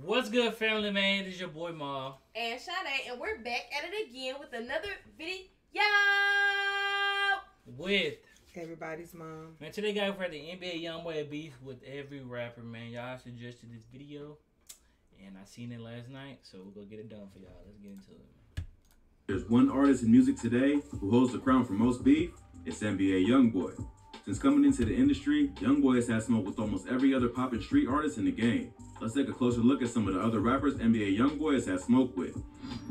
What's good, family, man? This is your boy Mal and Sade, and we're back at it again with another video with everybody's mom. Man, today guys, we're at the NBA Youngboy beef with every rapper, man. Y'all suggested this video, and I seen it last night, so we're gonna get it done for y'all. Let's get into it, man. There's one artist in music today who holds the crown for most beef. It's NBA Youngboy. Since coming into the industry, Youngboy has had smoke with almost every other pop and street artist in the game. Let's take a closer look at some of the other rappers NBA Youngboy has had smoke with.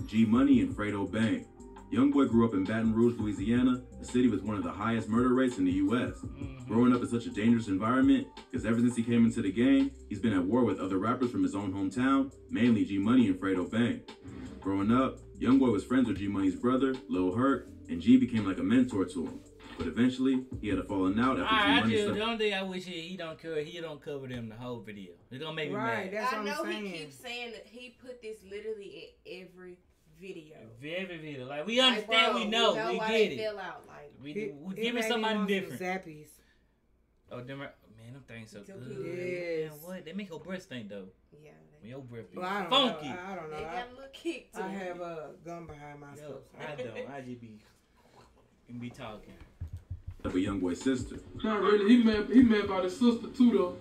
G Money and Fredo Bang. Youngboy grew up in Baton Rouge, Louisiana, a city with one of the highest murder rates in the U.S. Growing up in such a dangerous environment, because ever since he came into the game, he's been at war with other rappers from his own hometown, mainly G Money and Fredo Bang. Growing up, Youngboy was friends with G Money's brother, Lil Herc, and G became like a mentor to him. But eventually, he had a falling out after G Money. The only thing I wish he don't cover them the whole video. It's gonna make me mad. That's what I know I'm saying. he keeps saying that he put this literally in every video. Every video. Like, we understand, we know we why get they it. fell out. Like, we give it somebody different. Zappies. Oh, them, man, them things so good. Yes. Man, what? They make your breath stink, though. Yeah. When your breath be I don't funky. Know. I don't know. They got a little kick to I it. have a gun behind my stuff. I don't. I just be talking. Of a Youngboy sister. Not really. He mad about his sister too, though.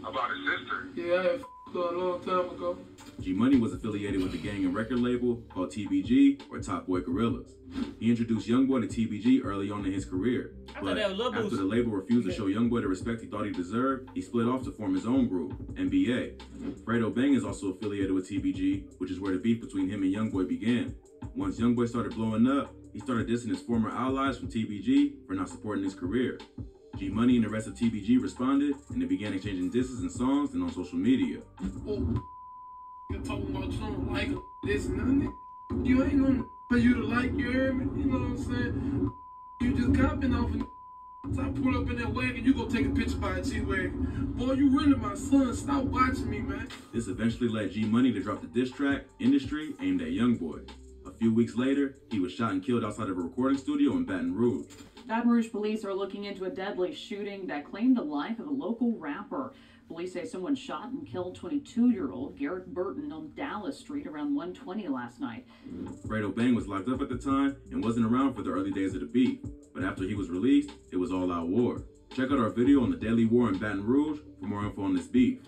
About his sister? Yeah, I had f***ed her a long time ago. G Money was affiliated with the gang and record label called TBG, or Top Boy Gorillas. He introduced Youngboy to TBG early on in his career. But after the label refused to show Youngboy the respect he thought he deserved, he split off to form his own group, NBA. Fredo Bang is also affiliated with TBG, which is where the beef between him and Youngboy began. Once Youngboy started blowing up, he started dissing his former allies from TBG for not supporting his career. G Money and the rest of TBG responded, and they began exchanging disses and songs and on social media. Oh, you're talking about you don't like this and that. You ain't gonna for you to like, you hear me? You know what I'm saying? You just copping off and so I pull up in that wagon, you go take a picture by a G-Wagon. Boy, you really my son. Stop watching me, man. This eventually led G Money to drop the diss track, Industry, aimed at Youngboy. A few weeks later, he was shot and killed outside of a recording studio in Baton Rouge. Baton Rouge police are looking into a deadly shooting that claimed the life of a local rapper. Police say someone shot and killed 22-year-old Garrett Burton on Dallas Street around 1:20 last night. Fredo Bang was locked up at the time and wasn't around for the early days of the beef. But after he was released, it was all-out war. Check out our video on the deadly war in Baton Rouge for more info on this beef.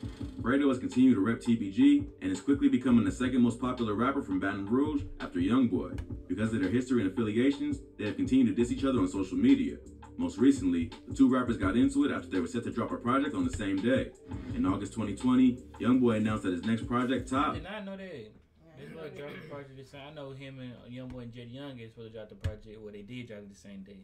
Fredo has continued to rep TBG and is quickly becoming the second most popular rapper from Baton Rouge after Youngboy. Because of their history and affiliations, they have continued to diss each other on social media. Most recently, the two rappers got into it after they were set to drop a project on the same day. In August 2020, Youngboy announced that his next project, Top. I did not know that. They supposed to drop the project the same. I know him and Youngboy and Jetty Young is supposed to drop the project. Well, they did drop it the same day.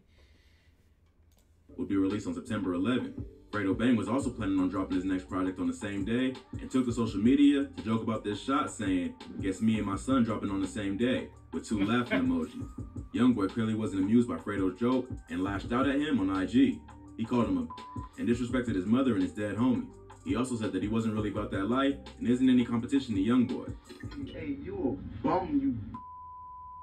Would be released on September 11th. Fredo Bang was also planning on dropping his next project on the same day and took to social media to joke about this shot, saying, "Guess me and my son dropping on the same day," with 2 laughing emojis. Youngboy clearly wasn't amused by Fredo's joke and lashed out at him on IG. He called him and disrespected his mother and his dead homies. He also said that he wasn't really about that life and isn't any competition to Youngboy. Hey, you a bum, you.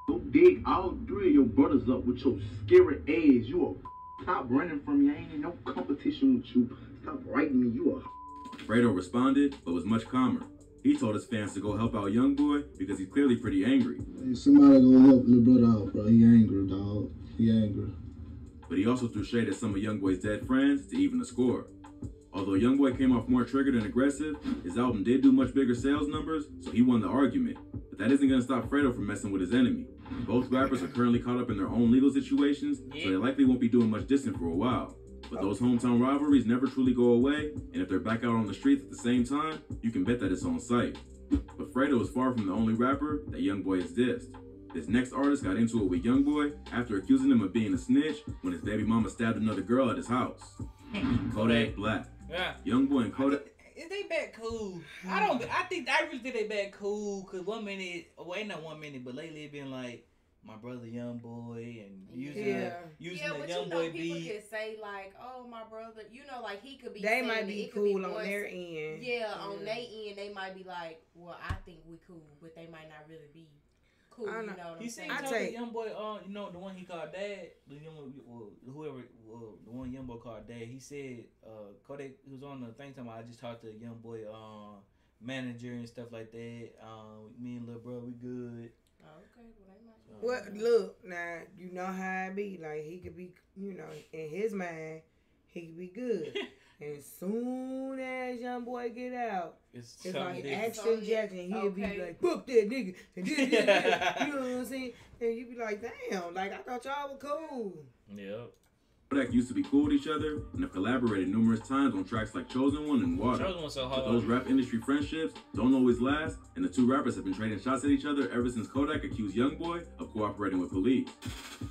Go dig all 3 of your brothers up with your scary ass. You a. Stop running from me. I ain't in no competition with you. Stop writing me. You a. Fredo responded, but was much calmer. He told his fans to go help out Youngboy because he's clearly pretty angry. Hey, somebody gonna help little brother out, bro. He angry, dog. He angry. But he also threw shade at some of Youngboy's dead friends to even the score. Although Youngboy came off more triggered and aggressive, his album did do much bigger sales numbers, so he won the argument. But that isn't going to stop Fredo from messing with his enemy. Both rappers are currently caught up in their own legal situations, so they likely won't be doing much dissing for a while. But those hometown rivalries never truly go away, and if they're back out on the streets at the same time, you can bet that it's on sight. But Fredo is far from the only rapper that Youngboy has dissed. This next artist got into it with Youngboy after accusing him of being a snitch when his baby mama stabbed another girl at his house. Kodak Black. Yeah. Youngboy and Kodak. Is they back cool? I really think they back cool. Cause 1 minute, well, ain't not 1 minute, but lately it been like my brother Youngboy and using the Youngboy people beat. could say like, "Oh, my brother," like he could be. They might be cool on their end. Yeah, on their end, they might be like, "Well, I think we cool," but they might not really be cool. You know what I'm He saying? seen the Youngboy, you know, the one he called Dad, the one Youngboy called Dad. He said, Kodak, he was on the thing talking about, I just talked to Youngboy manager and stuff like that. Me and little bro, we good. Oh, okay, well, look, now you know how it be. Like he could be, you know, in his mind, he could be good. And soon as Youngboy get out, it's like Action Jackson. He'll be like, "Fuck that nigga," and this, you know what I'm saying? And you be like, "Damn, like I thought y'all were cool." Yep. Kodak used to be cool with each other and have collaborated numerous times on tracks like Chosen One and Water. Chosen One's so hard. But those rap industry friendships don't always last, and the two rappers have been trading shots at each other ever since Kodak accused Youngboy of cooperating with police.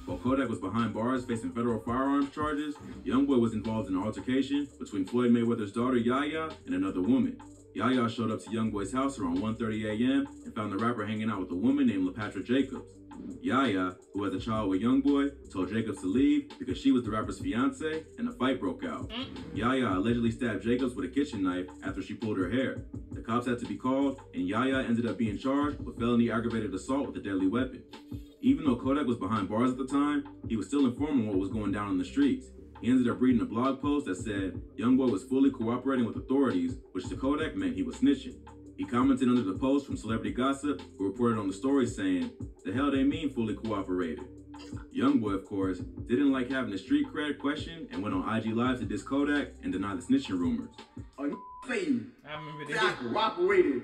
While Kodak was behind bars facing federal firearms charges, Youngboy was involved in an altercation between Floyd Mayweather's daughter Yaya and another woman. Yaya showed up to Youngboy's house around 1:30 a.m. and found the rapper hanging out with a woman named LaPatra Jacobs. Yaya, who has a child with Youngboy, told Jacobs to leave because she was the rapper's fiance and a fight broke out. Yaya allegedly stabbed Jacobs with a kitchen knife after she pulled her hair. The cops had to be called, and Yaya ended up being charged with felony aggravated assault with a deadly weapon. Even though Kodak was behind bars at the time, he was still informed on what was going down in the streets. He ended up reading a blog post that said Youngboy was fully cooperating with authorities, which to Kodak meant he was snitching. He commented under the post from Celebrity Gossip, who reported on the story saying, "The hell they mean fully cooperated?" Youngboy, of course, didn't like having the street cred questioned and went on IG Live to diss Kodak and deny the snitching rumors. Are you saying I remember that I cooperated?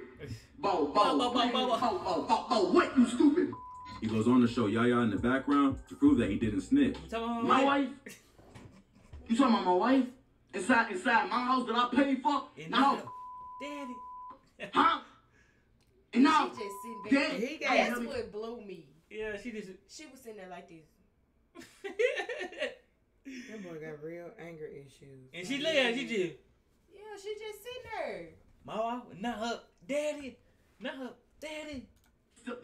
What, you stupid? He goes on to show Yaya in the background to prove that he didn't snitch. My wife? You talking about my wife? Inside my house that I paid for? No. Daddy. Huh? And now, she just sitting there. That's what blew me. Yeah, she was sitting there like this. That boy got real anger issues. And she just. Yeah, she just sitting there. My wife, not her daddy. Not her daddy.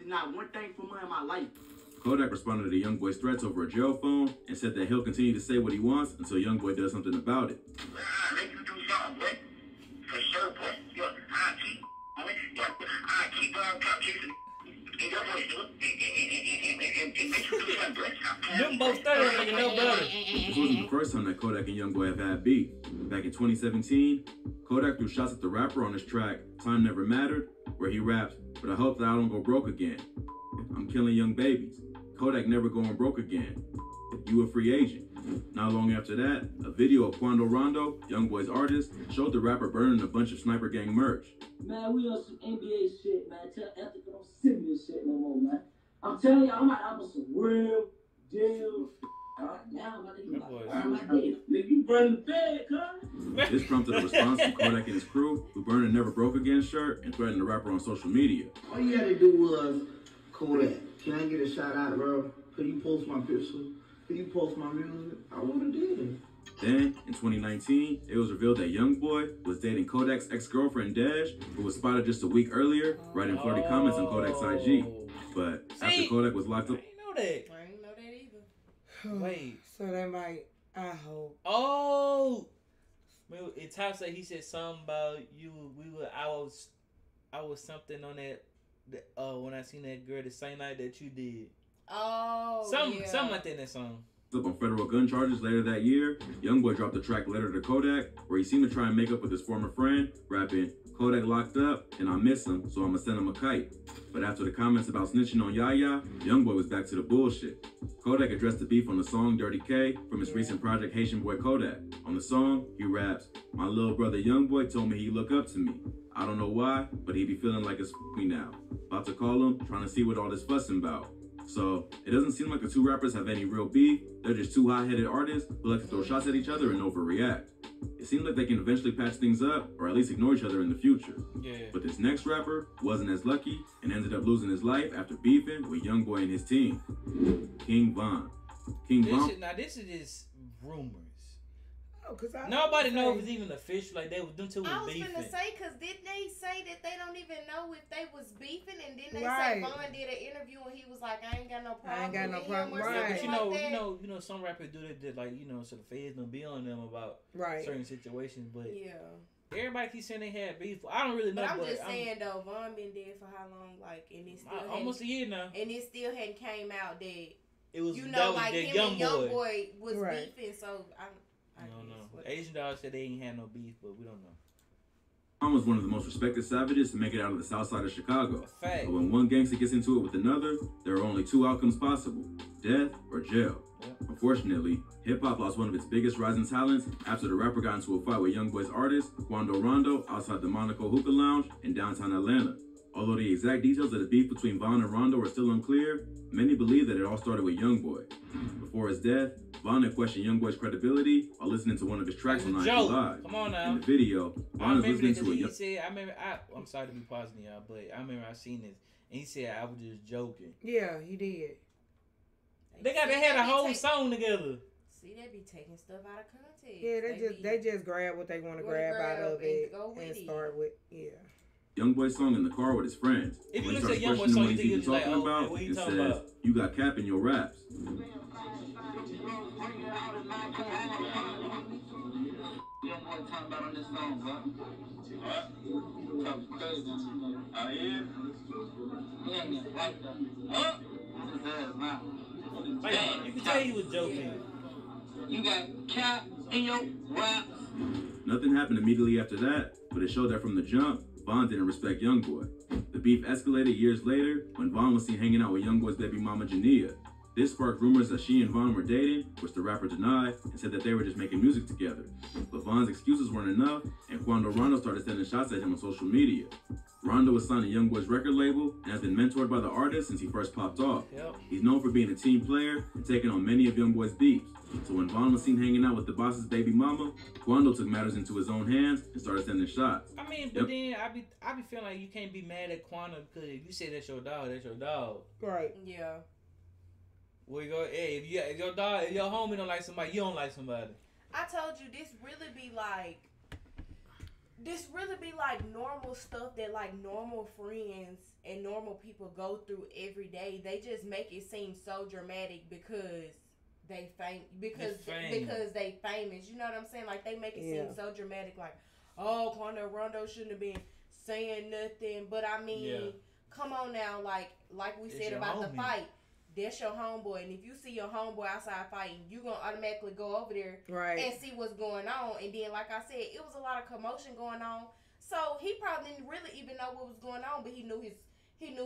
Not one thing for me in my life. Kodak responded to Youngboy's threats over a jail phone and said that he'll continue to say what he wants until Youngboy does something about it. Let you do something, boy. For sure, boy. I keep kissing in your voice, dude. And make you do something, Them both started like no better. This wasn't the first time that Kodak and Youngboy have had beef. Back in 2017, Kodak threw shots at the rapper on his track Time Never Mattered, where he raps, "But I hope that I don't go broke again. I'm killing young babies. Kodak never going broke again. You a free agent." Not long after that, a video of Quando Rondo, Youngboy's artist, showed the rapper burning a bunch of Sniper Gang merch. Man, we on some NBA shit, man. Tell Ethica don't send me this shit no more, man. I'm telling you, I'm on some real deal. Now, my nigga, nigga, you burn the bed, cuz. This prompted a response from Kodak and his crew, who burned a Never Broke Again shirt and threatened the rapper on social media. All you had to do was, Kodak, can I get a shout out, bro? Could you post my picture? Could you post my music? I would have did it. Then, in 2019, it was revealed that Youngboy was dating Kodak's ex-girlfriend Dash, who was spotted just a week earlier, writing flirty comments on Kodak's IG. But after Kodak was locked up... I didn't know that either. Wait. So they might, I hope. Oh! In Top said he said something about you. I was something on that. When I seen that girl the same night that you did. Oh, something like that in that song. Up on federal gun charges later that year, Youngboy dropped the track Letter to Kodak, where he seemed to try and make up with his former friend, rapping, "Kodak locked up, and I miss him, so I'ma send him a kite." But after the comments about snitching on Yaya, Youngboy was back to the bullshit. Kodak addressed the beef on the song Dirty K from his recent project Haitian Boy Kodak. On the song, he raps, "My little brother Youngboy told me he look up to me. I don't know why, but he be feeling like it's me now. About to call him, trying to see what all this fussing about." So, it doesn't seem like the two rappers have any real beef. They're just two hot-headed artists who like to throw shots at each other and overreact. It seems like they can eventually patch things up, or at least ignore each other in the future. Yeah. But this next rapper wasn't as lucky and ended up losing his life after beefing with Youngboy and his team. King Von. This is just rumors. Oh, cause nobody knows if it's even official. Like them two was beefing. I was finna say, cause didn't they say that they don't even know if they was beefing, and then they say Von did an interview and he was like, "I ain't got no problem." I ain't got no problem. Right. But you know, some rappers do that. Like so the feds don't be on them about certain situations. But everybody keeps saying they had beef. I don't really know. But I'm just saying though, Von been dead for how long? Like, and it still almost a year now. And it still hadn't came out that it was, you know, like him and Youngboy was right. beefing. So I don't know. Asian Dog said they ain't had no beef, but we don't know. Vaughn was one of the most respected savages to make it out of the south side of Chicago. Fact. But when one gangster gets into it with another, there are only two outcomes possible: death or jail. Yep. Unfortunately, hip-hop lost one of its biggest rising talents after the rapper got into a fight with Youngboy's artist, Quando Rondo, outside the Monaco Hookah Lounge in downtown Atlanta. Although the exact details of the beef between Vaughn and Rondo are still unclear, many believe that it all started with Youngboy. Before his death, Vaughn had questioned Youngboy's credibility while listening to one of his tracks on IG Live. Come on now. In the video, Vaughn is listening to he said, I'm sorry to be pausing y'all, but I remember I seen this, and he said I was just joking. Yeah, he did. They had a whole song together. See, they be taking stuff out of context. Yeah, they just grab what they want to grab out of it and start with, Youngboy's song in the car with his friends. If you listen to Youngboy's song, you think it's like, oh, man, what you talking about? You got cap in your raps. Youngboy talking about on this song, bro. What? Talking crazy. Oh, yeah? He ain't even like that. Huh? His ass now. You can tell he was joking. You got cap in your raps. Nothing happened immediately after that, but it showed that from the jump, Vaughn didn't respect Youngboy. The beef escalated years later when Vaughn was seen hanging out with Youngboy's baby mama Jania. This sparked rumors that she and Vaughn were dating, which the rapper denied and said that they were just making music together. But Vaughn's excuses weren't enough, and Quando Rondo started sending shots at him on social media. Rondo was signed to Youngboy's record label and has been mentored by the artist since he first popped off. Yep. He's known for being a team player and taking on many of Youngboy's beefs. So when Vaughn was seen hanging out with the boss's baby mama, Quando took matters into his own hands and started sending shots. I mean, but then I be feeling like you can't be mad at Quando because if you say that's your dog, that's your dog. Right. Yeah. Well, you go, hey, if your dog, if your homie don't like somebody, you don't like somebody. I told you this really be like normal stuff that like normal friends and normal people go through every day. They just make it seem so dramatic because they because they famous. You know what I'm saying? Like they make it seem so dramatic. Like, oh, Quando Rondo shouldn't have been saying nothing. But I mean, come on now, like we said about the fight. That's your homeboy, and if you see your homeboy outside fighting, you gonna automatically go over there and see what's going on. And then, like I said, it was a lot of commotion going on. So he probably didn't really even know what was going on, but he knew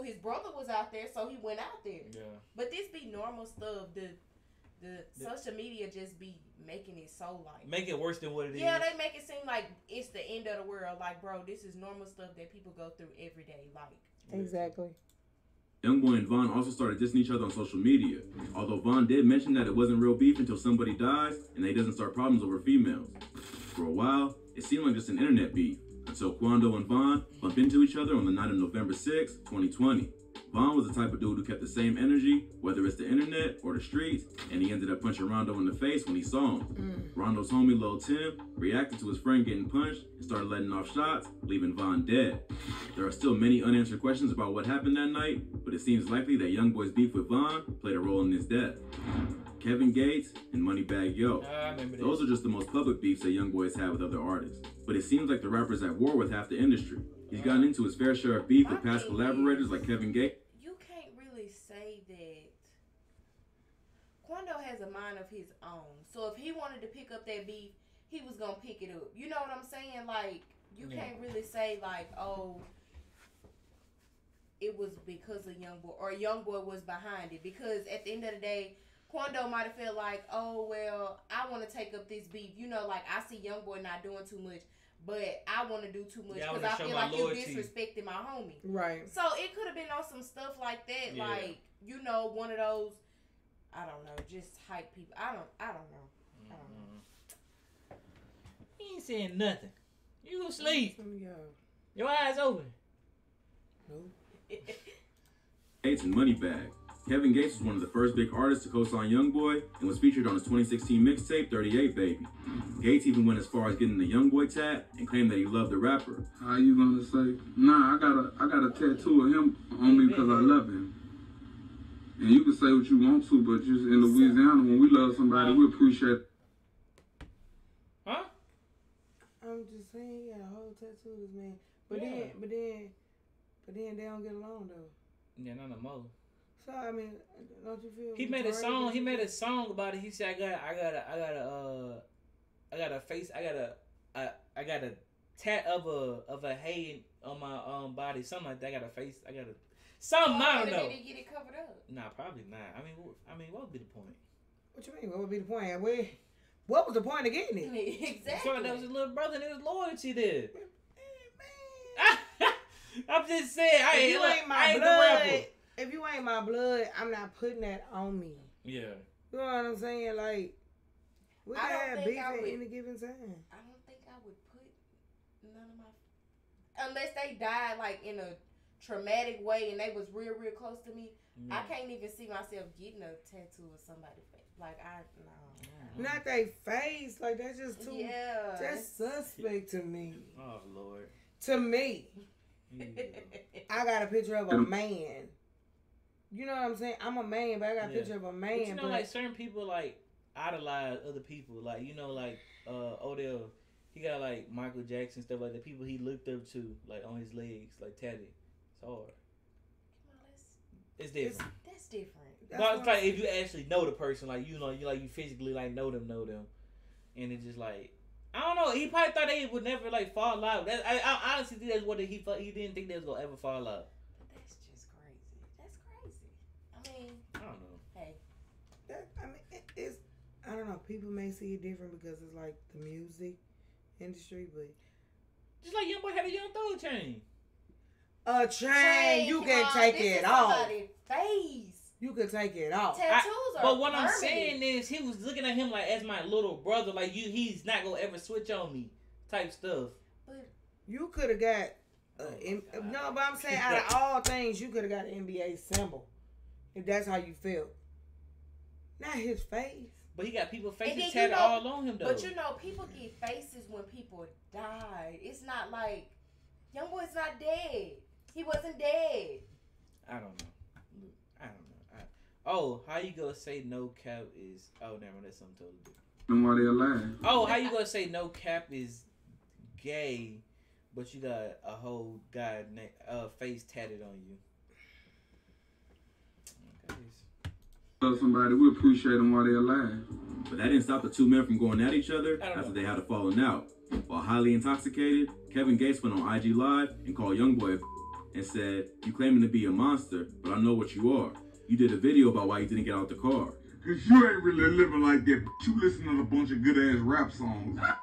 his brother was out there, so he went out there. Yeah. But this be normal stuff. The social media just be making it so like make it worse than what it is. Yeah, they make it seem like it's the end of the world. Like, bro, this is normal stuff that people go through every day. Like, exactly. Youngboy and Vaughn also started dissing each other on social media, although Vaughn did mention that it wasn't real beef until somebody dies and they doesn't start problems over females. For a while, it seemed like just an internet beef, until Quando and Vaughn bumped into each other on the night of November 6, 2020. Vaughn was the type of dude who kept the same energy, whether it's the internet or the streets, and he ended up punching Rondo in the face when he saw him. Rondo's homie Lil Tim reacted to his friend getting punched and started letting off shots, leaving Vaughn dead. There are still many unanswered questions about what happened that night, but it seems likely that Youngboy's beef with Vaughn played a role in his death. Kevin Gates and Moneybagg Yo. Those are just the most public beefs that Youngboy's had with other artists. But it seems like the rapper's at war with half the industry. He's gotten into his fair share of beef with past collaborators like Kevin Gates. You can't really say that. Quando has a mind of his own. So if he wanted to pick up that beef, he was going to pick it up. You know what I'm saying? Like, you can't really say like, oh, it was because of Youngboy or Youngboy was behind it. Because at the end of the day, Quando might have felt like, oh, well, I want to take up this beef. You know, like, I see Youngboy not doing too much, but I want to do too much because I feel like you disrespecting my homie. Right. So it could have been on some stuff like that, like, you know, one of those, I don't know, just hype people. I don't know. He ain't saying nothing. You go sleep. Your eyes open. Gates and Moneybagg. Kevin Gates was one of the first big artists to co-sign Youngboy and was featured on his 2016 mixtape 38 Baby. Gates even went as far as getting the Youngboy tat and claimed that he loved the rapper. How you gonna say? Nah, I got a tattoo of him on me because I love him. And you can say what you want to, but just in Louisiana, when we love somebody, we appreciate. Huh? I'm just saying, he got a whole tattoo of this man. But then they don't get along though. Yeah, not no more. So I mean, don't you feel? He made a song. He made a song about it. He said, I got a tat of a hay on my body, something like that. I got a face. I got a something. I don't know. Did he get it covered up? Nah, probably not. I mean, what would be the point? What you mean? What would be the point? What was the point of getting it? Exactly. So that was his little brother and his loyalty there. I'm just saying, if you ain't my blood, I'm not putting that on me. Yeah. You know what I'm saying? Like, we can have beef at any given time. I don't think I would put none of my... Unless they died, like, in a traumatic way and they was real, real close to me, I can't even see myself getting a tattoo of somebody's face. Like, no. Not they face. Like, that's just too... Yeah. That's suspect to me. Oh, Lord. To me. I got a picture of a man. You know what I'm saying? I'm a man, but I got a picture of a man. But you know, like, certain people, like, idolize other people. Like, you know, like, Odell, he got, like, Michael Jackson, stuff like that. People he looked up to, like, on his legs, like, tatted. It's hard. It's different. That's different. But it's like, if you actually know the person, like, you know, you physically, like, know them. And it's just, like, I don't know. He probably thought they would never, like, fall out. I honestly think that's what he didn't think they was going to ever fall out. But that's just crazy. That's crazy. I mean, I don't know. Hey. It's, I don't know. People may see it different because it's, like, the music industry, but. Just like Youngboy had a Young Thug chain. A chain, you can take it off. Face. You could take it off. Tattoos are But what permanent. I'm saying is, he was looking at him like as my little brother, like he's not gonna ever switch on me, type stuff. But you could have got, no, but I'm saying out of all things, you could have got an NBA symbol, if that's how you feel. Not his face. But he got people's faces tatted all on him though. But you know, people get faces when people die. It's not like Youngboy's not dead. He wasn't dead. I don't know. Oh, how you gonna say no cap is? Oh, never mind. That's something totally different. Nobody alive. Oh, how you gonna say no cap is gay, but you got a whole guy face tatted on you? Love somebody, we appreciate them while they're alive. But that didn't stop the two men from going at each other after they had a falling out. While highly intoxicated, Kevin Gates went on IG Live and called Youngboy and said, "You claiming to be a monster, but I know what you are. You did a video about why you didn't get out the car. Cause you ain't really living like that. You listen to a bunch of good ass rap songs." But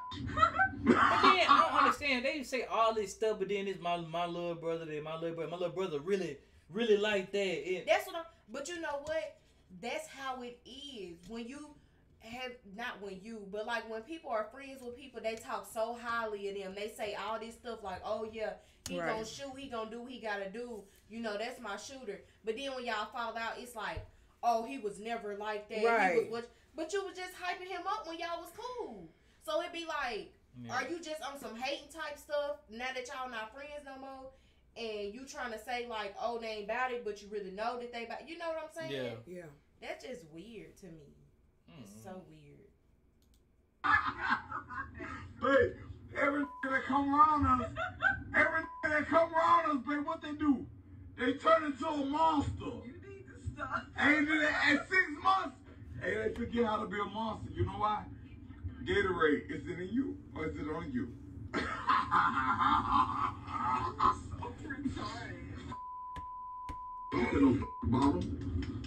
then I don't understand. They say all this stuff, but then it's my little brother. My little brother really like that. That's what but you know what? That's how it is. When you have, not when you, but like when people are friends with people, they talk so highly of them. They say all this stuff like, oh yeah, he gonna shoot, he gonna do what he gotta do. You know, that's my shooter. But then when y'all fall out, it's like, oh, he was never like that. Right. But you was just hyping him up when y'all was cool. So it'd be like, are you just on some hating type stuff now that y'all not friends no more? And you trying to say like, oh, they ain't about it, but you really know that they about. You know what I'm saying? Yeah. That's just weird to me. It's so weird. Hey, every that come around us, babe, what they do? They turn into a monster. You need to stop. Ain't it at 6 months? Hey, they forget how to be a monster. You know why? Gatorade, is it in you or is it on you? So retarded.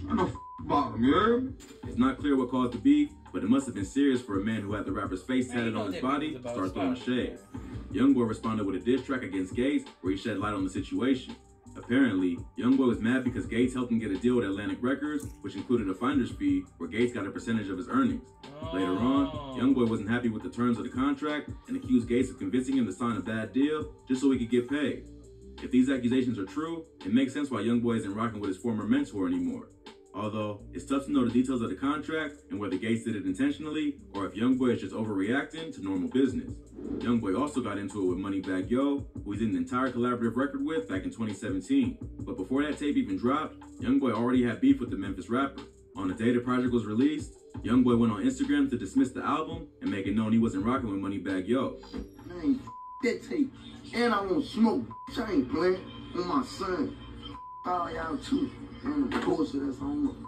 I know bottom, you heard me? It's not clear what caused the beef, but it must have been serious for a man who had the rapper's face tatted on his body to start throwing shade. Youngboy responded with a diss track against Gates where he shed light on the situation. Apparently, Youngboy was mad because Gates helped him get a deal with Atlantic Records, which included a finder's fee where Gates got a percentage of his earnings. Later on, Youngboy wasn't happy with the terms of the contract and accused Gates of convincing him to sign a bad deal just so he could get paid. If these accusations are true, it makes sense why Youngboy isn't rocking with his former mentor anymore. Although, it's tough to know the details of the contract and whether Gates did it intentionally or if Youngboy is just overreacting to normal business. Youngboy also got into it with Moneybagg Yo, who he did an entire collaborative record with back in 2017. But before that tape even dropped, Youngboy already had beef with the Memphis rapper. On the day the project was released, Youngboy went on Instagram to dismiss the album and make it known he wasn't rocking with Moneybagg Yo. Man, Man, that tape. And I won't smoke. I ain't playing on my son. All y'all too. And the bullshit that's on.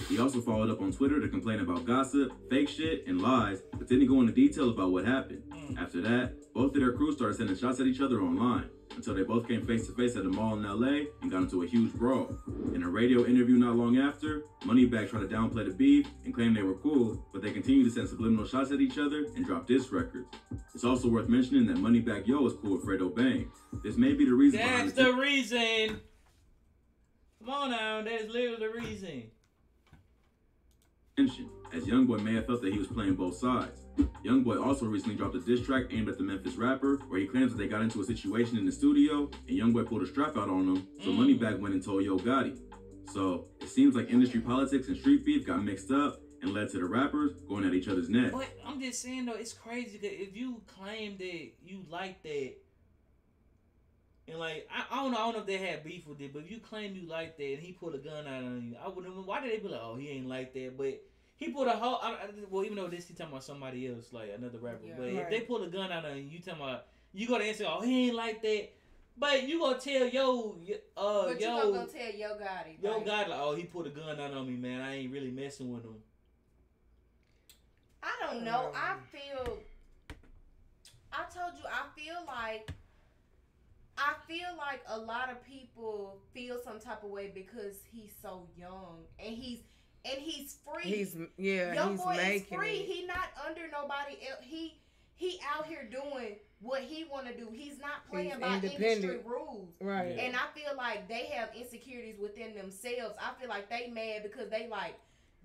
He also followed up on Twitter to complain about gossip, fake shit, and lies, but didn't go into detail about what happened. After that, both of their crews started sending shots at each other online, until they both came face to face at a mall in LA and got into a huge brawl. In a radio interview not long after, Moneybagg tried to downplay the beef and claim they were cool, but they continued to send subliminal shots at each other and drop diss records. It's also worth mentioning that Moneybagg Yo is cool with Fredo Bang. This may be the reason behind That's the reason. Come on now, that is literally the reason. As Youngboy may have felt that he was playing both sides. Youngboy also recently dropped a diss track aimed at the Memphis rapper, where he claims that they got into a situation in the studio and Youngboy pulled a strap out on him, so Moneybagg went and told Yo Gotti. So it seems like industry politics and street beef got mixed up and led to the rappers going at each other's neck. But I'm just saying though, it's crazy that if you claim that you like that, and like I don't know if they had beef with it, but if you claim you like that and he pulled a gun out on you, I wouldn't. Why did they be like, oh, he ain't like that? But he pulled a whole. Well, even though this he talking about somebody else, like another rapper. Yeah, but if they pull a gun out on you, you talking about you go to answer, oh, he ain't like that. But you gonna tell but you gonna tell Yo Gotti. Yo Gotti, like, oh, he put a gun out on me, man. I ain't really messing with him. I don't know. I told you, I feel like a lot of people feel some type of way because he's so young and he's free. Youngboy is free. It. He not under nobody else. He out here doing what he want to do. He's not playing by industry rules. Right. And I feel like they have insecurities within themselves. I feel like they mad because they like,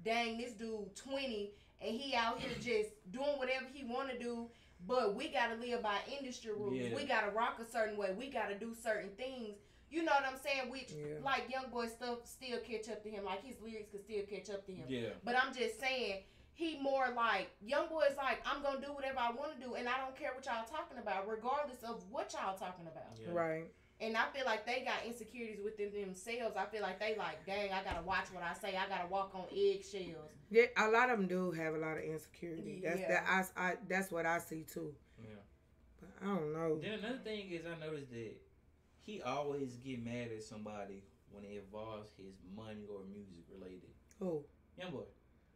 dang, this dude 20 and he out here just doing whatever he want to do. But we got to live by industry rules. Yeah. We got to rock a certain way. We got to do certain things. You know what I'm saying? Which, like, Youngboy stuff still catch up to him. Like, his lyrics could still catch up to him. Yeah. But I'm just saying, he more like, Youngboy's like, I'm going to do whatever I want to do. And I don't care what y'all talking about, regardless of what y'all talking about. Yeah. Right. And I feel like they got insecurities within themselves. I feel like they like, dang, I got to watch what I say. I got to walk on eggshells. Yeah, a lot of them do have a lot of insecurity. That's what I see too. Yeah. But I don't know. Then another thing is I noticed that he always get mad at somebody when it involves his money or music related. Who? Youngboy.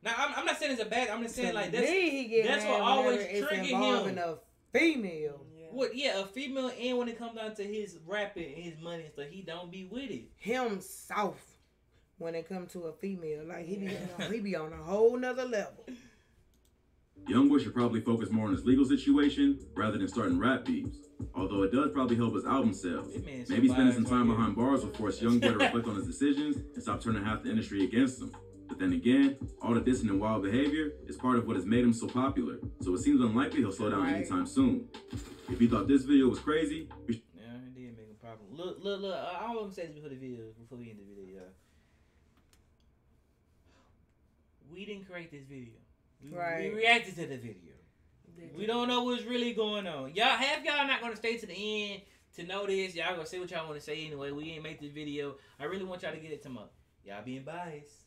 Now I'm not saying it's a bad. I'm just saying like that's what always trigger him. A female. What? Yeah, a female, and when it comes down to his rapping and his money and stuff, he don't be with it. Him soft when it comes to a female, like he be on a whole nother level. Youngboy should probably focus more on his legal situation rather than starting rap beefs. Although it does probably help his album sales. Maybe spending some time behind bars will force Youngboy to reflect on his decisions and stop turning half the industry against him. But then again, all the dissing and wild behavior is part of what has made him so popular. So it seems unlikely he'll slow down anytime soon. If you thought this video was crazy, yeah, it did make him popular. Look. I want to say this before we end the video, y'all. We didn't create this video. We reacted to the video. We don't know what's really going on. Y'all not gonna stay to the end to know this. Y'all gonna say what y'all want to say anyway. We ain't make this video. I really want y'all to get it to my y'all being biased.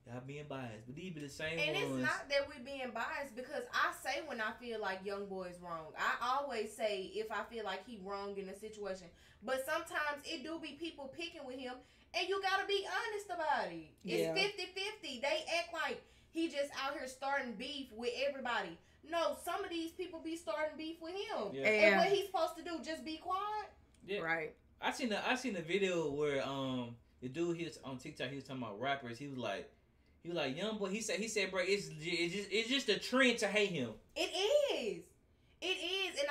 But these be the same and ones. And it's not that we being biased because I say when I feel like Youngboy is wrong. I always say if I feel like he wrong in a situation. But sometimes it do be people picking with him and you gotta be honest about it. It's 50-50. They act like he just out here starting beef with everybody. No, some of these people be starting beef with him. Yeah. And what he's supposed to do, just be quiet? Yeah. Right. I seen a video where the dude he was on TikTok, he was talking about rappers. He was like Youngboy. He said, bro, it's just a trend to hate him. It is, and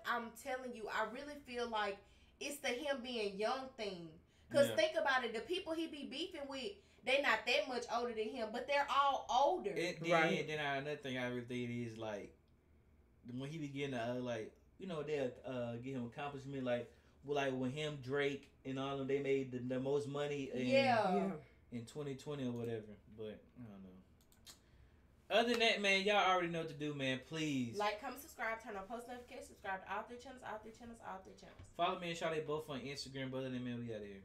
I'm telling you, I really feel like it's the him being young thing. Cause think about it, the people he be beefing with, they not that much older than him, but they're all older. Then another thing I really think is like when he be getting they'll give him accomplishment like when him, Drake, and all of them, they made the most money in 2020 or whatever. But I don't know. Other than that, man, y'all already know what to do, man. Please like, comment, subscribe, turn on post notifications, subscribe to all three channels. Follow me and Charlie both on Instagram. But other than that, man, we out of here.